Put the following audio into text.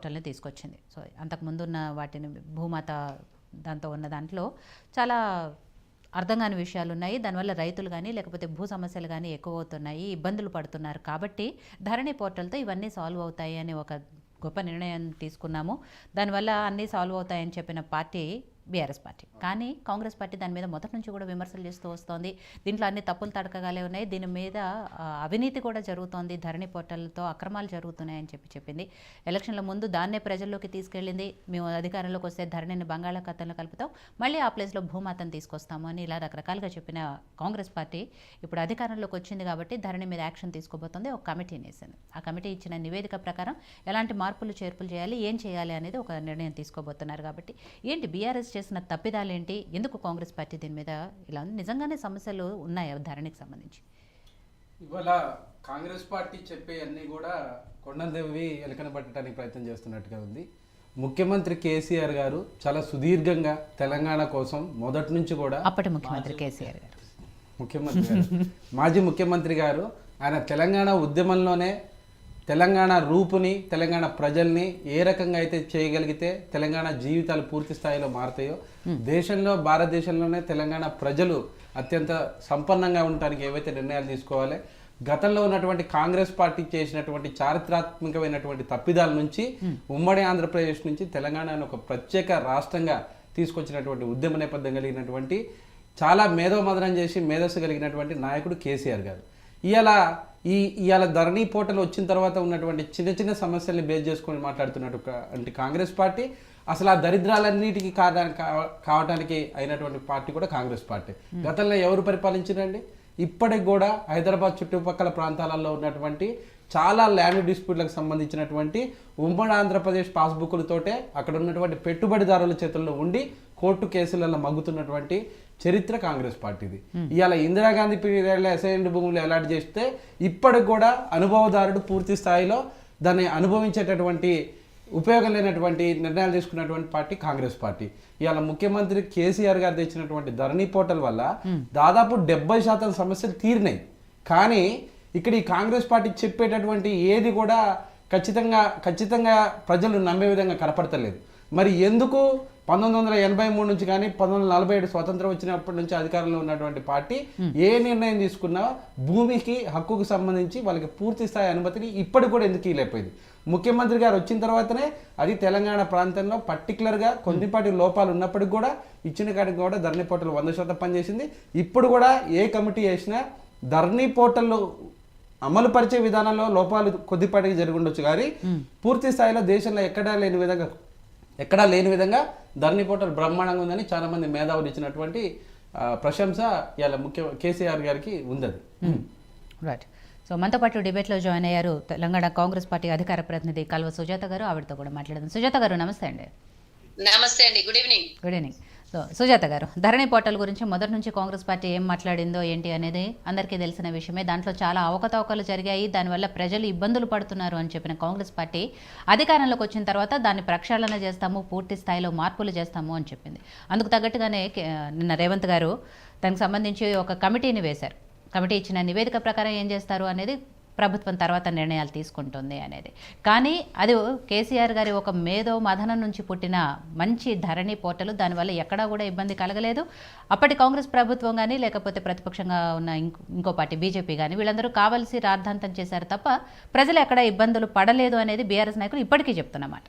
పోర్టల్ని తీసుకొచ్చింది. సో అంతకుముందు ఉన్న వాటిని భూమాత దాంతో ఉన్న దాంట్లో చాలా అర్థం కాని విషయాలు ఉన్నాయి. దానివల్ల రైతులు కానీ లేకపోతే భూ సమస్యలు కానీ ఎక్కువ అవుతున్నాయి, ఇబ్బందులు పడుతున్నారు. కాబట్టి ధరణి పోర్టల్తో ఇవన్నీ సాల్వ్ అవుతాయి అని ఒక గొప్ప నిర్ణయం తీసుకున్నాము. దానివల్ల అన్నీ సాల్వ్ అవుతాయని చెప్పిన పార్టీ బీఆర్ఎస్ పార్టీ. కానీ కాంగ్రెస్ పార్టీ దాని మీద మొదటి నుంచి కూడా విమర్శలు చేస్తూ వస్తోంది. దీంట్లో అన్ని తప్పులు తడకగాలే ఉన్నాయి, దీని మీద అవినీతి కూడా జరుగుతోంది, ధరణి పోర్టల్తో అక్రమాలు జరుగుతున్నాయని చెప్పింది. ఎలక్షన్ల ముందు దాన్నే ప్రజల్లోకి తీసుకెళ్ళింది. మేము అధికారంలోకి వస్తే ధరణిని బంగాళాఖాతంలో కలుపుతాం, మళ్ళీ ఆ ప్లేస్లో భూమాతను తీసుకొస్తాము అని ఇలా రకరకాలుగా చెప్పిన కాంగ్రెస్ పార్టీ ఇప్పుడు అధికారంలోకి వచ్చింది కాబట్టి ధరణి మీద యాక్షన్ తీసుకోబోతోంది. ఒక కమిటీని వేసింది. ఆ కమిటీ ఇచ్చిన నివేదిక ప్రకారం ఎలాంటి మార్పులు చేర్పులు చేయాలి, ఏం చేయాలి అనేది ఒక నిర్ణయం తీసుకోబోతున్నారు. కాబట్టి ఏంటి బీఆర్ఎస్ చేసిన తప్పిదాలు ఏంటి, ఎందుకు కాంగ్రెస్ పార్టీ దీని మీద ఇలా ఉంది, నిజంగానే సమస్యలు ఉన్నాయా ధరణికి సంబంధించి? ఇవాళ కాంగ్రెస్ పార్టీ చెప్పే అన్నీ కూడా కొండదేవి ఎలకన పట్టడానికి ప్రయత్నం చేస్తున్నట్టుగా ఉంది. ముఖ్యమంత్రి కేసీఆర్ గారు చాలా సుదీర్ఘంగా తెలంగాణ కోసం మొదటి నుంచి కూడా అప్పటి ముఖ్యమంత్రి కేసీఆర్ గారు మాజీ ముఖ్యమంత్రి గారు ఆయన తెలంగాణ ఉద్యమంలోనే తెలంగాణ రూపుని, తెలంగాణ ప్రజల్ని ఏ రకంగా అయితే చేయగలిగితే తెలంగాణ జీవితాలు పూర్తి స్థాయిలో మారుతాయో, దేశంలో భారతదేశంలోనే తెలంగాణ ప్రజలు అత్యంత సంపన్నంగా ఉండటానికి ఏవైతే నిర్ణయాలు తీసుకోవాలి, గతంలో ఉన్నటువంటి కాంగ్రెస్ పార్టీ చేసినటువంటి చారిత్రాత్మకమైనటువంటి తప్పిదాల నుంచి ఉమ్మడి ఆంధ్రప్రదేశ్ నుంచి తెలంగాణను ఒక ప్రత్యేక రాష్ట్రంగా తీసుకొచ్చినటువంటి ఉద్యమ నేపథ్యం కలిగినటువంటి, చాలా మేధోమదనం చేసి మేధస్సు కలిగినటువంటి నాయకుడు కేసీఆర్ గారు. ఇవాళ ధరణి పోర్టల్ వచ్చిన తర్వాత ఉన్నటువంటి చిన్న చిన్న సమస్యల్ని బేస్ చేసుకొని మాట్లాడుతున్నట్టు అంటే కాంగ్రెస్ పార్టీ అసలు ఆ దరిద్రాలన్నిటికీ కావడానికి అయినటువంటి పార్టీ కూడా కాంగ్రెస్ పార్టీ. గతంలో ఎవరు పరిపాలించారండి? ఇప్పటికి కూడా హైదరాబాద్ చుట్టుపక్కల ప్రాంతాలలో ఉన్నటువంటి చాలా ల్యాండ్ డిస్ప్యూట్లకు సంబంధించినటువంటి ఉమ్మడి ఆంధ్రప్రదేశ్ పాస్బుక్లతోటే అక్కడ ఉన్నటువంటి పెట్టుబడిదారుల చేతుల్లో ఉండి కోర్టు కేసులలో మగ్గుతున్నటువంటి చరిత్ర కాంగ్రెస్ పార్టీది. ఇవాళ ఇందిరాగాంధీ పీరియడ్లో అసైన్డ్ భూములు అలాట్ చేస్తే ఇప్పటికి కూడా అనుభవదారుడు పూర్తి స్థాయిలో దాన్ని అనుభవించేటటువంటి ఉపయోగం లేనటువంటి నిర్ణయాలు తీసుకున్నటువంటి పార్టీ కాంగ్రెస్ పార్టీ. ఇవాళ ముఖ్యమంత్రి కేసీఆర్ గారు తెచ్చినటువంటి ధరణి పోర్టల్ వల్ల దాదాపు 70% సమస్యలు తీరినాయి. కానీ ఇక్కడ ఈ కాంగ్రెస్ పార్టీ చెప్పేటటువంటి ఏది కూడా ఖచ్చితంగా ప్రజలు నమ్మే విధంగా కనపడతలేదు. మరి ఎందుకు 1983 నుంచి కానీ 1947 స్వతంత్రం వచ్చినప్పటి నుంచి అధికారంలో ఉన్నటువంటి పార్టీ ఏ నిర్ణయం తీసుకున్నా భూమికి హక్కుకు సంబంధించి వాళ్ళకి పూర్తి స్థాయి అనుమతిని ఇప్పటికి కూడా ఎందుకు ఇవ్వలేకపోయింది? ముఖ్యమంత్రి గారు వచ్చిన తర్వాతనే అది తెలంగాణ ప్రాంతంలో పర్టికులర్గా కొన్నిపాటి లోపాలు ఉన్నప్పటికి కూడా ఇచ్చిన కాడికి కూడా ధరణి పోర్టల్ 100% పనిచేసింది. ఇప్పుడు కూడా ఏ కమిటీ వేసినా ధరణి పోర్టల్ అమలు పరిచే విధానంలో లోపాలు కొద్దిపాటికి జరిగి ఉండొచ్చు, కానీ పూర్తి స్థాయిలో దేశంలో ఎక్కడా లేని విధంగా ధరణి పోర్టల్ బ్రహ్మాండంగా ఉందని చాలా మంది మేధావులు ఇచ్చినటువంటి ప్రశంస ఇవాళ కేసీఆర్ గారికి ఉంది. రైట్. సో మనతో పాటు డిబేట్లో జాయిన్ అయ్యారు తెలంగాణ కాంగ్రెస్ పార్టీ అధికార ప్రతినిధి కల్వ సుజాత గారు. ఆవిడతో కూడా మాట్లాడదాం. సుజాత గారు నమస్తే అండి. నమస్తే అండి. Good evening. Good evening. So Sujatha గారు, ధరణి పోర్టల్ గురించి మొదటి నుంచి కాంగ్రెస్ పార్టీ ఏం మాట్లాడిందో ఏంటి అనేది అందరికీ తెలిసిన విషయమే. దాంట్లో చాలా అవకతవకలు జరిగాయి, దానివల్ల ప్రజలు ఇబ్బందులు పడుతున్నారు అని చెప్పిన కాంగ్రెస్ పార్టీ అధికారంలోకి వచ్చిన తర్వాత దాన్ని ప్రక్షాళన చేస్తాము, పూర్తి స్థాయిలో మార్పులు చేస్తాము అని చెప్పింది. అందుకు తగ్గట్టుగానే నిన్న రేవంత్ గారు దానికి సంబంధించి ఒక కమిటీని వేశారు. కమిటీ ఇచ్చిన నివేదిక ప్రకారం ఏం చేస్తారు అనేది ప్రభుత్వం తర్వాత నిర్ణయాలు తీసుకుంటుంది అనేది. కానీ అది కేసీఆర్ గారి ఒక మేధో మథనం నుంచి పుట్టిన మంచి ధరణి పోర్టల్, దానివల్ల ఎక్కడా కూడా ఇబ్బంది కలగలేదు. అప్పటి కాంగ్రెస్ ప్రభుత్వం కానీ లేకపోతే ప్రతిపక్షంగా ఉన్న ఇంకో పార్టీ బీజేపీ కానీ వీళ్ళందరూ కావాల్సి రాద్ధాంతం చేశారు తప్ప ప్రజలు ఎక్కడా ఇబ్బందులు పడలేదు అనేది బీఆర్ఎస్ నాయకులు ఇప్పటికీ చెప్తున్నమాట.